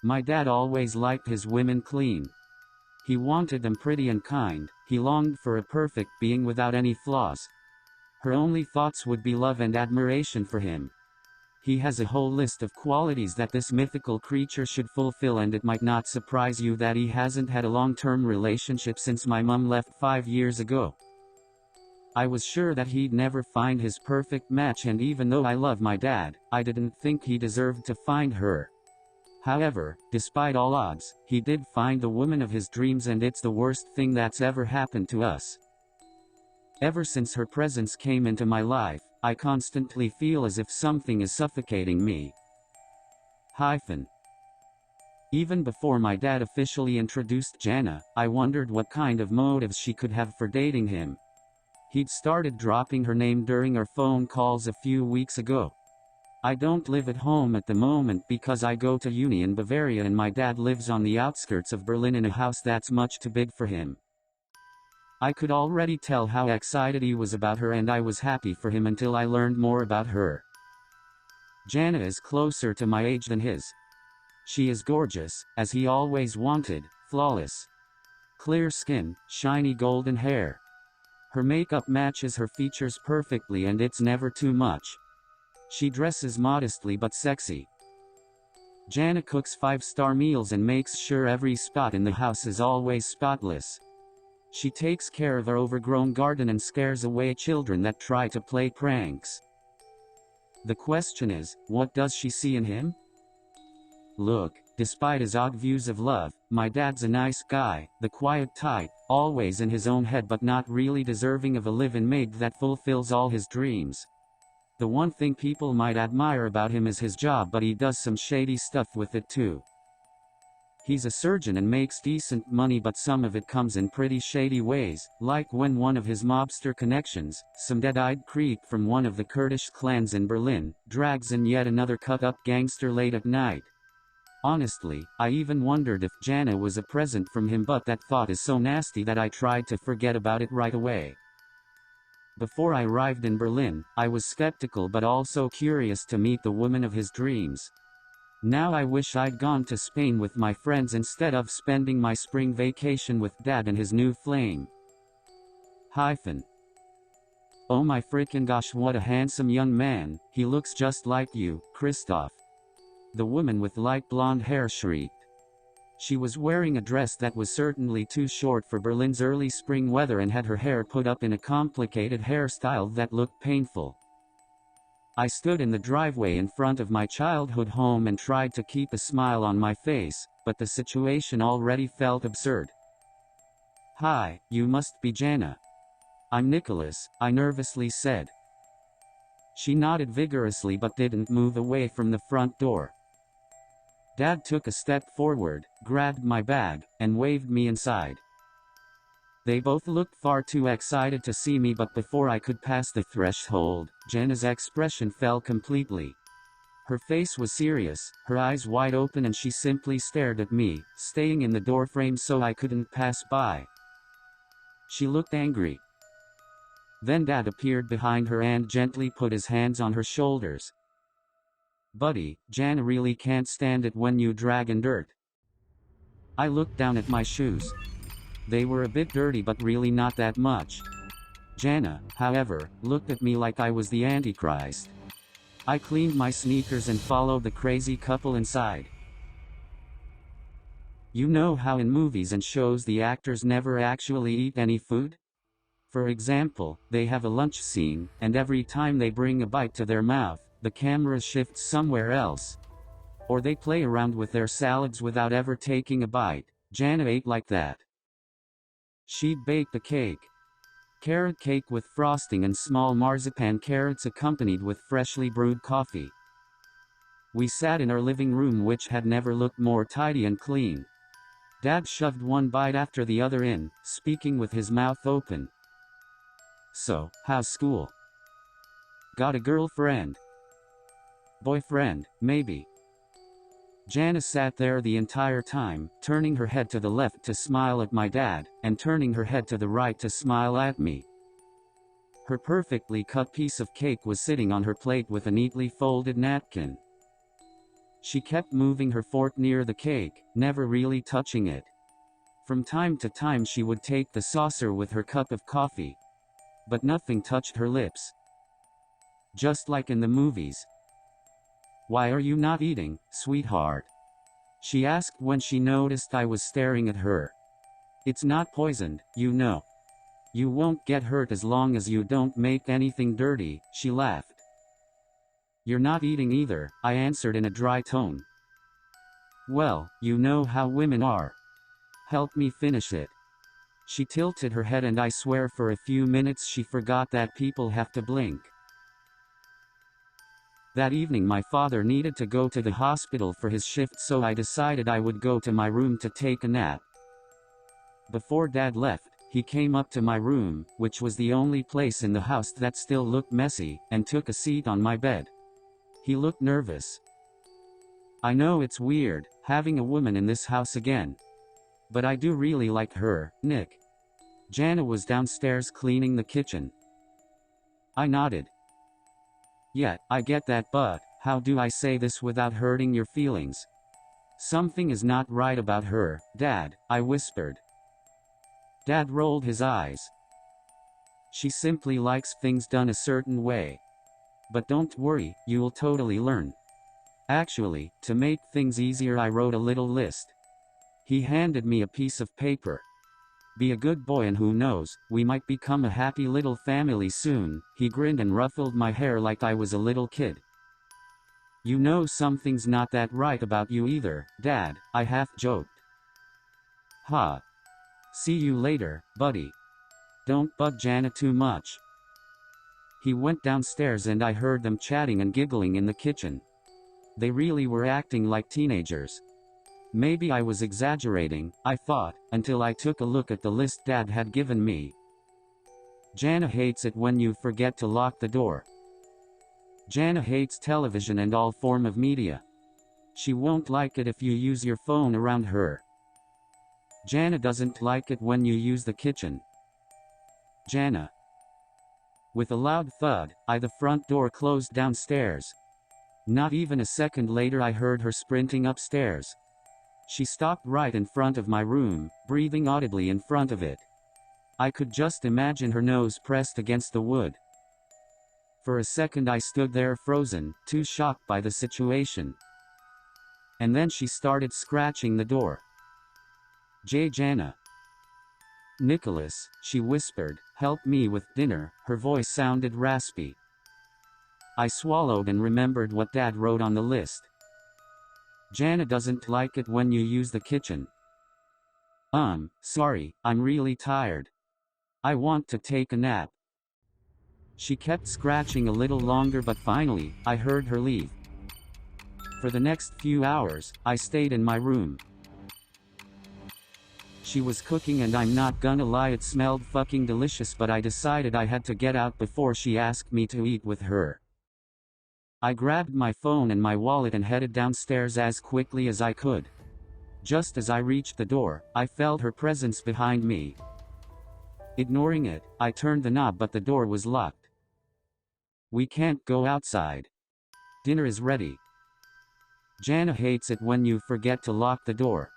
My dad always liked his women clean. He wanted them pretty and kind. He longed for a perfect being without any flaws. Her only thoughts would be love and admiration for him. He has a whole list of qualities that this mythical creature should fulfill, and it might not surprise you that he hasn't had a long-term relationship since my mum left 5 years ago. I was sure that he'd never find his perfect match, and even though I love my dad, I didn't think he deserved to find her. However, despite all odds, he did find the woman of his dreams, and it's the worst thing that's ever happened to us. Ever since her presence came into my life, I constantly feel as if something is suffocating me. Even before my dad officially introduced Jana, I wondered what kind of motives she could have for dating him. He'd started dropping her name during our phone calls a few weeks ago. I don't live at home at the moment because I go to uni in Bavaria, and my dad lives on the outskirts of Berlin in a house that's much too big for him. I could already tell how excited he was about her, and I was happy for him until I learned more about her. Jana is closer to my age than his. She is gorgeous, as he always wanted, flawless. Clear skin, shiny golden hair. Her makeup matches her features perfectly, and it's never too much. She dresses modestly but sexy. Jana cooks 5-star meals and makes sure every spot in the house is always spotless. She takes care of our overgrown garden and scares away children that try to play pranks. The question is, what does she see in him? Look, despite his odd views of love, my dad's a nice guy, the quiet type, always in his own head but not really deserving of a live-in mate that fulfills all his dreams. The one thing people might admire about him is his job, but he does some shady stuff with it too. He's a surgeon and makes decent money, but some of it comes in pretty shady ways, like when one of his mobster connections, some dead-eyed creep from one of the Kurdish clans in Berlin, drags in yet another cut-up gangster late at night. Honestly, I even wondered if Jana was a present from him, but that thought is so nasty that I tried to forget about it right away. Before I arrived in Berlin, I was skeptical but also curious to meet the woman of his dreams. Now I wish I'd gone to Spain with my friends instead of spending my spring vacation with Dad and his new flame. Oh my frickin' gosh, what a handsome young man, he looks just like you, Christoph. The woman with light blonde hair shrieked. She was wearing a dress that was certainly too short for Berlin's early spring weather and had her hair put up in a complicated hairstyle that looked painful. I stood in the driveway in front of my childhood home and tried to keep a smile on my face, but the situation already felt absurd. "Hi, you must be Jana." "I'm Nicholas," I nervously said. She nodded vigorously but didn't move away from the front door. Dad took a step forward, grabbed my bag, and waved me inside. They both looked far too excited to see me, but before I could pass the threshold, Jana's expression fell completely. Her face was serious, her eyes wide open, and she simply stared at me, staying in the doorframe so I couldn't pass by. She looked angry. Then Dad appeared behind her and gently put his hands on her shoulders. "Buddy, Jana really can't stand it when you drag in dirt." I looked down at my shoes. They were a bit dirty but really not that much. Jana, however, looked at me like I was the Antichrist. I cleaned my sneakers and followed the crazy couple inside. You know how in movies and shows the actors never actually eat any food? For example, they have a lunch scene, and every time they bring a bite to their mouth, the camera shifts somewhere else. Or they play around with their salads without ever taking a bite. Jana ate like that. She'd baked a cake. Carrot cake with frosting and small marzipan carrots accompanied with freshly brewed coffee. We sat in our living room, which had never looked more tidy and clean. Dad shoved one bite after the other in, speaking with his mouth open. "So, how's school? Got a girlfriend? Boyfriend, maybe?" Jana sat there the entire time, turning her head to the left to smile at my dad, and turning her head to the right to smile at me. Her perfectly cut piece of cake was sitting on her plate with a neatly folded napkin. She kept moving her fork near the cake, never really touching it. From time to time she would take the saucer with her cup of coffee. But nothing touched her lips. Just like in the movies. "Why are you not eating, sweetheart?" she asked when she noticed I was staring at her. "It's not poisoned, you know. You won't get hurt as long as you don't make anything dirty," she laughed. "You're not eating either," I answered in a dry tone. "Well, you know how women are. Help me finish it." She tilted her head and I swear for a few minutes she forgot that people have to blink. That evening my father needed to go to the hospital for his shift, so I decided I would go to my room to take a nap. Before Dad left, he came up to my room, which was the only place in the house that still looked messy, and took a seat on my bed. He looked nervous. "I know it's weird, having a woman in this house again. But I do really like her, Nick." Jana was downstairs cleaning the kitchen. I nodded. "Yeah, I get that, but how do I say this without hurting your feelings? Something is not right about her, Dad," I whispered. Dad rolled his eyes. "She simply likes things done a certain way. But don't worry, you'll totally learn. Actually, to make things easier I wrote a little list." He handed me a piece of paper. "Be a good boy and who knows, we might become a happy little family soon." He grinned and ruffled my hair like I was a little kid. "You know something's not that right about you either, Dad," I half joked. "Ha. See you later, buddy. Don't bug Jana too much." He went downstairs and I heard them chatting and giggling in the kitchen. They really were acting like teenagers. Maybe I was exaggerating, I thought, until I took a look at the list Dad had given me. "Jana hates it when you forget to lock the door. Jana hates television and all form of media. She won't like it if you use your phone around her. Jana doesn't like it when you use the kitchen. Jana." With a loud thud, the front door closed downstairs. Not even a second later I heard her sprinting upstairs. She stopped right in front of my room, breathing audibly in front of it. I could just imagine her nose pressed against the wood. For a second I stood there frozen, too shocked by the situation. And then she started scratching the door. Jana." "Nicholas," she whispered, "help me with dinner." Her voice sounded raspy. I swallowed and remembered what Dad wrote on the list. "Jana doesn't like it when you use the kitchen." Sorry, I'm really tired. I want to take a nap." She kept scratching a little longer, but finally, I heard her leave. For the next few hours, I stayed in my room. She was cooking and I'm not gonna lie, it smelled fucking delicious, but I decided I had to get out before she asked me to eat with her. I grabbed my phone and my wallet and headed downstairs as quickly as I could. Just as I reached the door, I felt her presence behind me. Ignoring it, I turned the knob, but the door was locked. "We can't go outside. Dinner is ready." "Jana hates it when you forget to lock the door."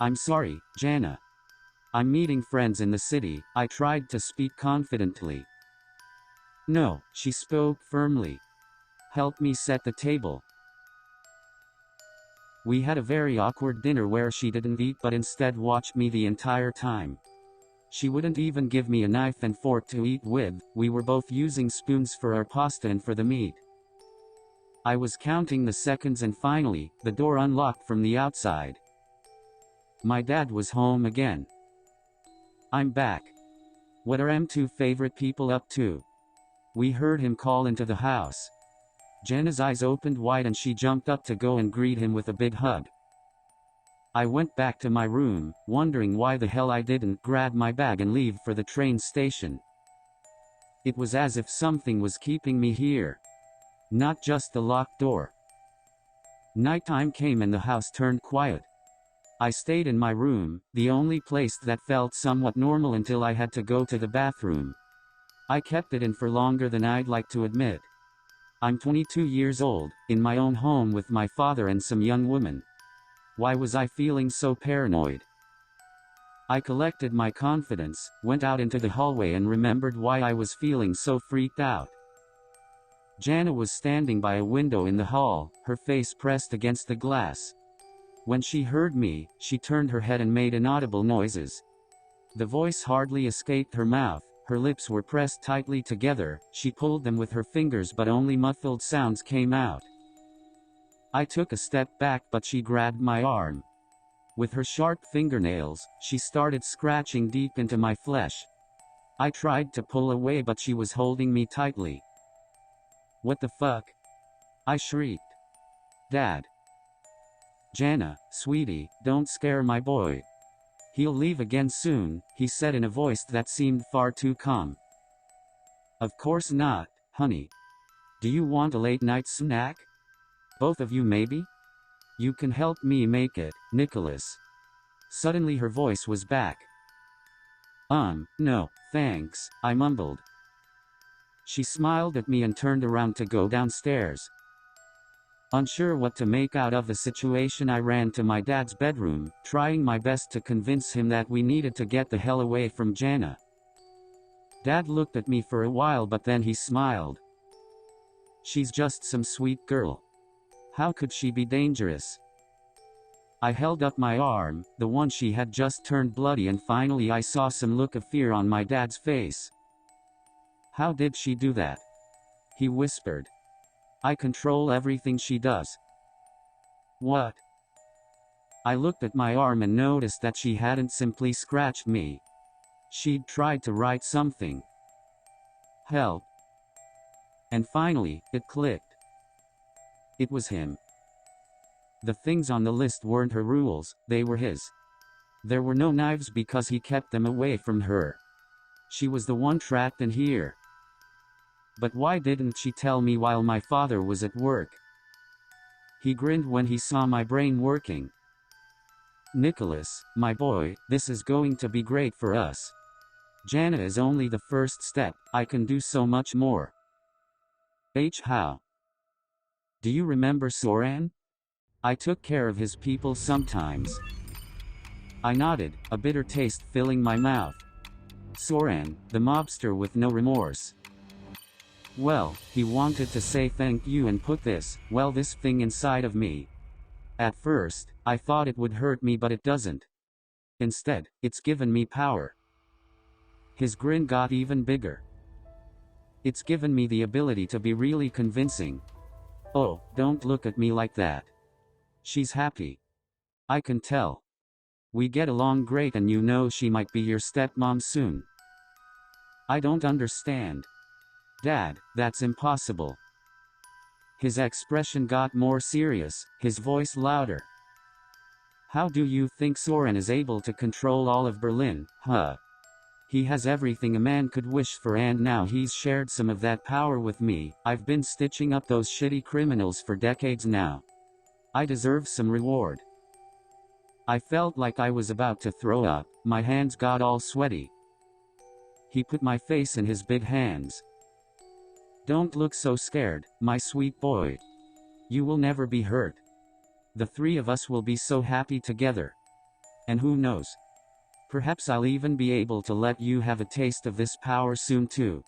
"I'm sorry, Jana. I'm meeting friends in the city," I tried to speak confidently. "No," she spoke firmly. "Help me set the table." We had a very awkward dinner where she didn't eat but instead watched me the entire time. She wouldn't even give me a knife and fork to eat with. We were both using spoons for our pasta and for the meat. I was counting the seconds and finally, the door unlocked from the outside. My dad was home again. "I'm back. What are M2 favorite people up to?" We heard him call into the house. Jenna's eyes opened wide and she jumped up to go and greet him with a big hug. I went back to my room, wondering why the hell I didn't grab my bag and leave for the train station. It was as if something was keeping me here. Not just the locked door. Nighttime came and the house turned quiet. I stayed in my room, the only place that felt somewhat normal, until I had to go to the bathroom. I kept it in for longer than I'd like to admit. I'm 22 years old, in my own home with my father and some young woman. Why was I feeling so paranoid? I collected my confidence, went out into the hallway and remembered why I was feeling so freaked out. Jana was standing by a window in the hall, her face pressed against the glass. When she heard me, she turned her head and made inaudible noises. The voice hardly escaped her mouth, her lips were pressed tightly together, she pulled them with her fingers but only muffled sounds came out. I took a step back but she grabbed my arm. With her sharp fingernails, she started scratching deep into my flesh. I tried to pull away but she was holding me tightly. What the fuck? I shrieked. Dad. Jana, sweetie, don't scare my boy. He'll leave again soon, he said in a voice that seemed far too calm. Of course not, honey. Do you want a late-night snack? Both of you maybe? You can help me make it, Nicholas. Suddenly her voice was back. No, thanks, I mumbled. She smiled at me and turned around to go downstairs. Unsure what to make out of the situation, I ran to my dad's bedroom, trying my best to convince him that we needed to get the hell away from Jana. Dad looked at me for a while but then he smiled. She's just some sweet girl. How could she be dangerous? I held up my arm, the one she had just turned bloody, and finally I saw some look of fear on my dad's face. How did she do that? He whispered. I control everything she does. What? I looked at my arm and noticed that she hadn't simply scratched me. She'd tried to write something. Help. And finally, it clicked. It was him. The things on the list weren't her rules, they were his. There were no knives because he kept them away from her. She was the one trapped in here. But why didn't she tell me while my father was at work? He grinned when he saw my brain working. Nicholas, my boy, this is going to be great for us. Jana is only the first step, I can do so much more. How? Do you remember Soran? I took care of his people sometimes. I nodded, a bitter taste filling my mouth. Soran, the mobster with no remorse. Well, he wanted to say thank you and put this thing inside of me. At first, I thought it would hurt me but it doesn't. Instead, it's given me power. His grin got even bigger. It's given me the ability to be really convincing. Oh, don't look at me like that. She's happy. I can tell. We get along great and you know she might be your stepmom soon. I don't understand. Dad, that's impossible. His expression got more serious, his voice louder. How do you think Soren is able to control all of Berlin, huh? He has everything a man could wish for and now he's shared some of that power with me. I've been stitching up those shitty criminals for decades now. I deserve some reward. I felt like I was about to throw up, my hands got all sweaty. He put my face in his big hands. Don't look so scared, my sweet boy. You will never be hurt. The three of us will be so happy together. And who knows? Perhaps I'll even be able to let you have a taste of this power soon too.